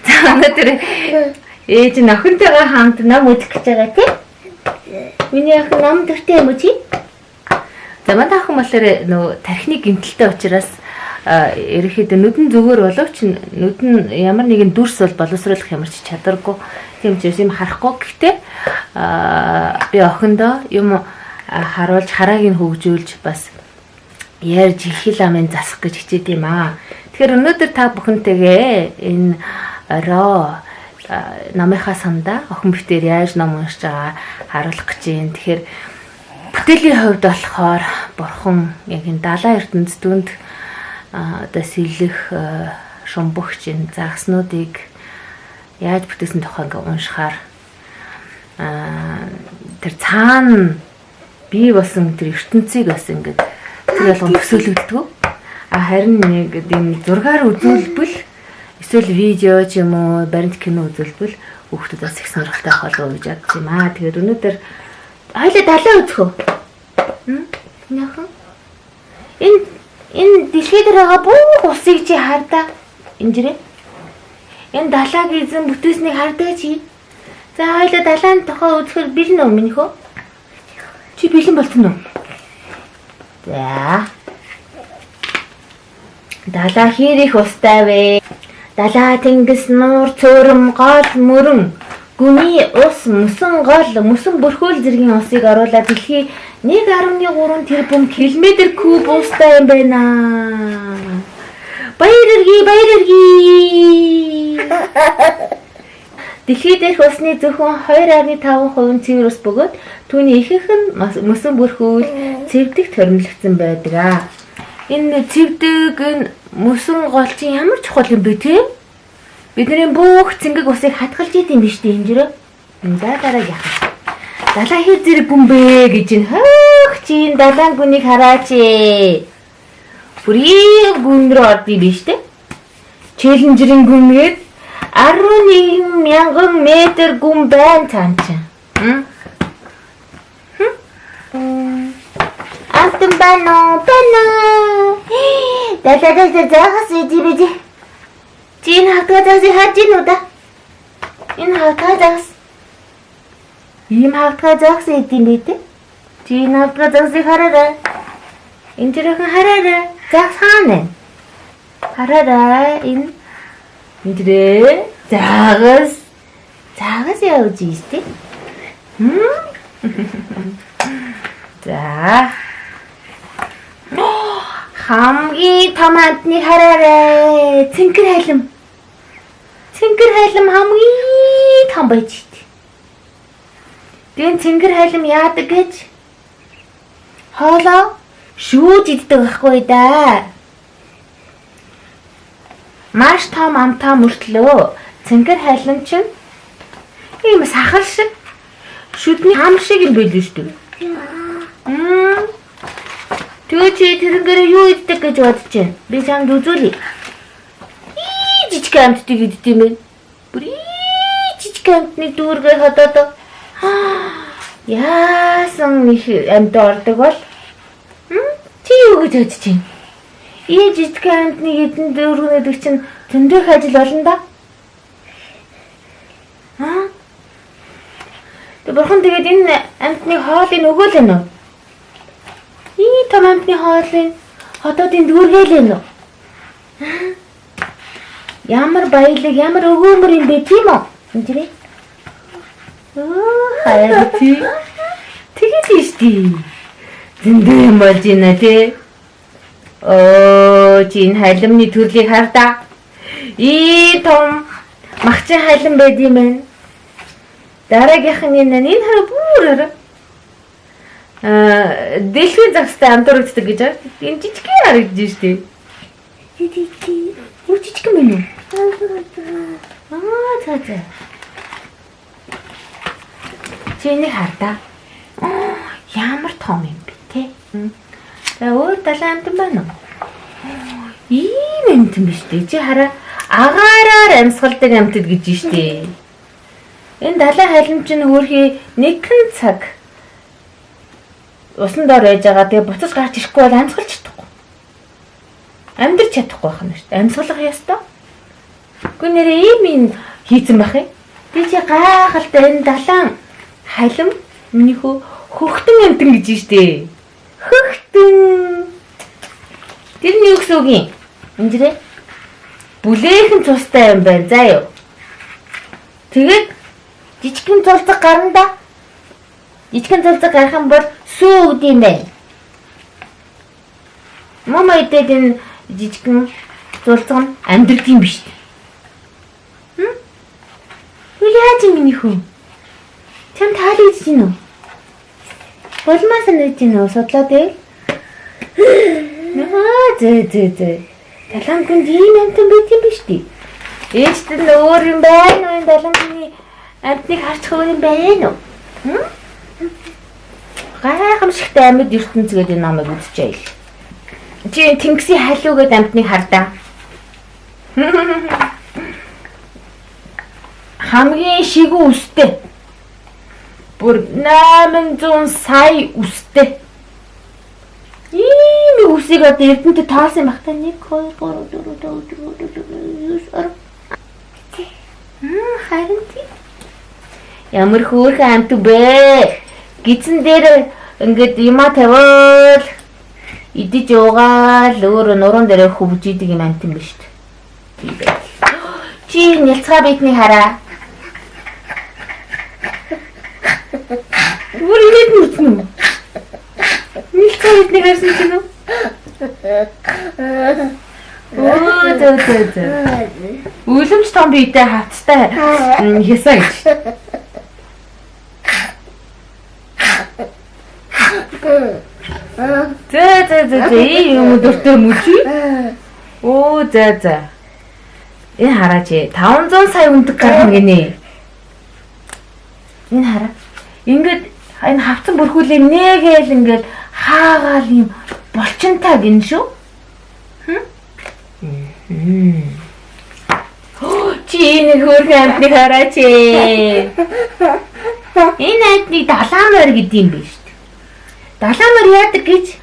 За өнөөдөр ээж нь охинтойгоо хамт ном үзэх гэж байгаа тийм. Миний охин ном дуртай юм уу чи? За манай охин болохоор нөгөө тархины гэмтэлтэй учраас ерөөхдөө нүдэн зүгээр боловч нүд нь ямар нэгэн дүрс бол боловсруулах ямар ч чадваргүй. Тийм ч юм харахгүй. Гэхдээ би охиндоо юм харуулж харааг нь хөгжүүлж бас ярьж их ламын засах гэж хичээд юм аа. Тэгэхээр өнөөдөр та бүхэнтэйгээ энэ орой намынхаа сандаа охин битээр яаж ном уншиж байгаа харуулах гэж юм. Тэгэхээр бүтээлийн хувьд болохоор бурхан яг энэ далайн ертөнцийн дүнд одоо сэлэх шумбагч энэ загснуудыг яаж бүтээсэн тухай ингээ уншихаар тэр цаана бий болсон тэр ертөнцийг бас ингээ тэр болгон төсөөлөгддөг. Харин нэг ийм зургаар үзүүлбэл эсвэл видео ч юм уу баримт кино үзүүлбэл хүүхдүүд бас их сонирхолтой болов уу гэж бодсон юм аа. Тэгэхээр өнөөдөр хоёлаа далаа үзэх үү? Яахан? Энэ дэлхий дээр байгаа бүх усыг чи хардаа. Инжирээ. Энэ далааг эзэн бүтээснийг хардаа чи. За хоёлаа далааны тухай үзэхээр бэлэн үү минь хөө? Чи бэлэн болчихно уу? За. Далаа хэр их устай вэ? Далаа тэнгис нуур цөөрөм гол мөрөн гүний ус мөсөн гол мөсөн бүрхүүл зэргийн усыг оруулаад дэлхий 1.3 тэрбум км куб устай юм байна. Баяргий. Дэлхий дээрх усны зөвхөн 2.5% цэвэр ус бөгөөд түүний ихэнх нь мөсөн бүрхүүл цэвдэгт тормилогдсон байдаг. Энэ цэвдэг энэ мөсөн гол чинь ямар чухал юм бэ те? Бидний бүх цэнгэг усыг хатгалж идэм биш үү хэмжирээ? Дараа яах. Далаа хэр зэрэг гүн бэ гэж ин хөөх чинь далайн гүнийг хараач ээ. Бүрий гүн рүү ордыг биш те? Челленжерийн гүнгээд 11,000 метр гүн байна цаанчаа. Антон бано. Далаа заагаас идибэж. Чин хатгаас хажин удаа. Энэ хатгаас. Ийм хатгаас идэм бэ? Чин хатгаас хараарай. Энэ жирхэн хараарай. Заагс хаана? Хараарай. Энэ мэдрээ. Заагас явж ийстэй. За. Хамгийн том амтны хараарай. Цэнгэр хайлам. Цэнгэр хайлам хамгийн том байж дээ. Тэн цэнгэр хайлам яадаг гэж? Хоолоо шүүж иддэг байхгүй да. Маш том амтаа мөртлөө цэнгэр хайлам чинь ийм сахал шиг шүдний хам шиг юм байл шүү дээ. Тэгээ чи тэрнгээр юу иддэг гэж бодож байна? Би чамд үзүүлье. Жижиг амттыг иддэг юм байна. Бүр жижиг амтны дүүргээ ходоод яасан их амт ордог бол? Чи юу гэж бодож байна? Жижиг амтны эдэн дүүргэнэдэг чинь зөндөх ажил болно да. Тэг бурхан тэгээд энэ амтны хоолыг өгөөл юм уу? Том амтны хоолыг хотоодын дүүргээл юм уу? Ямар баялаг, ямар өгөөмөр юм бэ тийм үү? Энд хаяа тий. Тэгээд тийш тий. Зөндөө юм болж байна тий. Чин хайлмны төрлийг хардаа. Том махчин хайлм байд юм байна. Дараагийнх нь энэ хараа бүр хараа. Дэлхийн загстай амтурагддаг гэж байна. Энэ жижигхэн харагдаж штеп. Юу жижигхэн байна уу? За. Чиний хардаа. Ямар том юм бэ те? За өөр далайн амтан байна уу? Ийм амтан биш үү? Чи хараа агаараар амьсгалдаг амтд гэж штеп. Энэ далайн хайлмч нь хөөрхий нэгэн цаг усан доор байж байгаа. Тэгээ буцаж гарч ирэхгүй бол амьсгалж чадахгүй. Амьдрч чадахгүй байх нь шүү дээ. Амьсгалах ёстой. Гүн нэрээ ийм хийцэн байх юм. Би чи гайхалтай энэ далайн халим миний хөхтөн амтан гэж штэ. Хөхтөн. Тэрний юу гэсэн үг юм? Эндэрээ бүлээхэн цустай юм байна заа юу. Тэгээд жижигхэн цулцаг гарна. Жижигхэн цулцаг гарах юм бол сүү гэдэг юм байна. Мама идэд энэ жижигхэн цулцаг нь амьдрэх юм биш. Яаж юм миний хүн? Чам таалагдж байна уу? Болмаас нэг юм уу судлаа дээ. Зөө. Далангүнд ийм амтан байт юм биш үү? Ээжтэй нь өөр юм байна уу? Далангүний амтныг харчих өөр юм байна уу? Гайхамшигтай амьд ертөнц гэдэг намайг үзчихэе. Чи Тэнгисийн халиу гэдэг амтныг хардаа. Хамгийн шигүү үстэй. Бүр 800 сая үстэй. Ийм үсийг одоо эрдэнэт тоосон байх та 1 2 3 4 5 харин тий. Ямар хөөрхөн амт бэ? Гизэн дээр ингээд юма тавиал идэж уугаал өөр нуруунд дээр хөвж идэг юм амт юм ба шүү дээ. Чи нэлцгаа битний хараа. Бүр ингэж нүцэн үү? Нэлцгаа битний харсан чинь үү? Зөө. Үлэмж том биетэй хавцтай хийсэ гэж. Зөө юм дөртөө мүчи. За. Энэ хараач 500 сая үндэг гарах гинэ. Энэ хараа. Ингээд энэ хавцан бүрхүүлээ нэгээл ингээд хаагаал юм болчинтай гин шүү. Чи энэ хөөрхөн амтныг хараач. Энэ амтныг далаамаар гэдэг юм биш үү? Далаамаар яадаг гэж?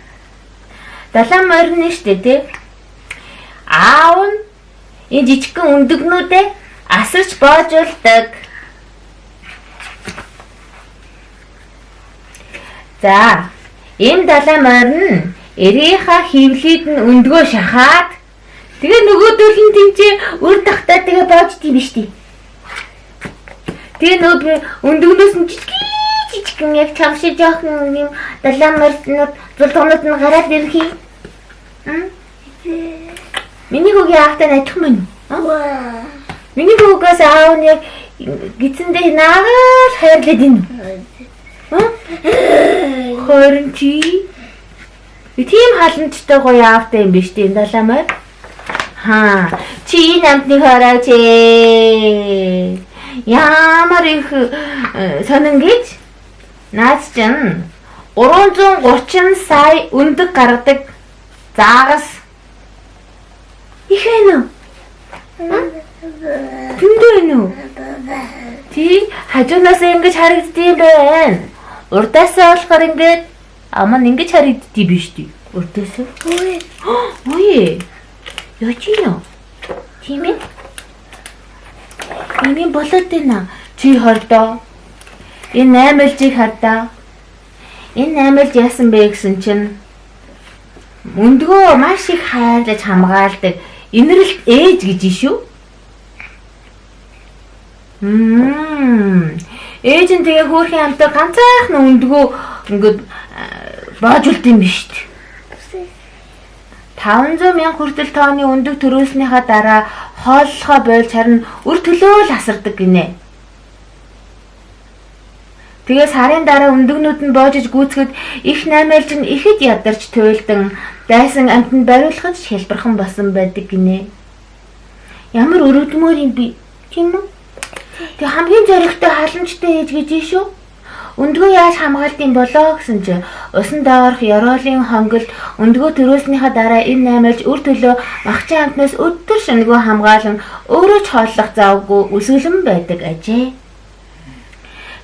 Далаамаар нь штэ тий. Аав нь энэ жижигхэн өндөгнүүдээ асарч боожулдаг. За, ийм далаамаар нь эрийнхаа хөвлөд нь өндгөө шахаад тэгээ нөгөөдөл нь тэнцээ өр тахтаа тэгээ боождгийм биш тий. Тэгээ нөгөө өндөгнөөс нь жижигхэн яг чамшиж жоохон юм далаамаарнууд зулгонууд нь гараад ирэх юм. Миний хүүгийн аахтай найдах мөн үү? Миний хүүгээс аав нь яг гизэндээ наагаад хайрлаад ийн. Хорин чи тийм халамжтай гоё аавтай юм биш тийм далаамаар. Чи энэ амтныг хараач. Ямар их сонин гэж наад чинь 330 сая өндөг гаргадаг заагас их байна уу? Тэндээ байна уу? Тий хажуунаас ингэж харагддсан байна. Урдаасаа болохоор ингэж аман ингэж харагддгий биш тий. Урдаасаа. Ой. Яачино? Тийм ээ. Энийг болоод байна. Чи хордоо. Энэ 8Л-ийг хардаа. Энэ 8Л яасан бэ гэсэн чинь өндгөө маш их хайрлаж хамгаалдаг. Инрэлт ээж гэж шүү. Ээж нь тэгээ хөөрхөн амтаа ганцаархан өндгөө ингээд боожулт юм биш үү? 500 мянга хүртэл тооны өндөг төрөөснийхаа дараа хооллохоо болж харин өр төлөө л асардаг гинэ. Тэгээ сарын дараа өндөгнүүд нь боожиж гүйцэхэд их 8Л нь ихэд ядарч туйлдан дайсан амтанд бариулахад хэлбэрхэн болсон байдаг гинэ. Ямар өрөвдмөр юм би тийм үү? Тэг хамгийн зоригтой халамжтай ээж гэж шүү. Өндгөө яаж хамгаалдсан болоо гэсэн чинь усан доорх ёроолын хонголд өндгөө төрөөснийхаа дараа энэ 8Л өр төлөө махчин амтнаас өдөр шөнөгөө хамгаалan өөрөө ч хооллох завгүй өсгөлэн байдаг ажээ.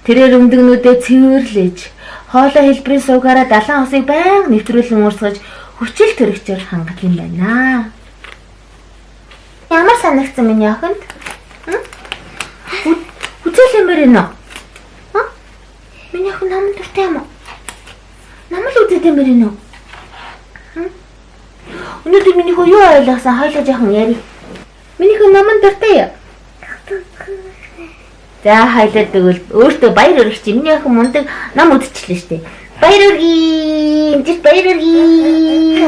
Тэрээр өндөгнүүдээ цэвэрлэж хоолой хэлбэрийн суугаараа далайн усыг байнга нэвтрүүлэн уурсгаж хүчил төрөгчөөр хангах юм байна. Ямар санагдсан миний охинд? үзэмээр байна уу? Миний охин намайг дуртай юм уу? Намайг үзэмээр байна уу? Өнөөдөр миний хөө юу ойлгосон хоёлоо жоохон яри. Миний хөө намайг дуртай юу? За хоёлоо тэгвэл өөртөө баяр өргөч. Миний охин мундаг нам үдчихлээ штэ. Баяр өргөе. Баяр өргөе.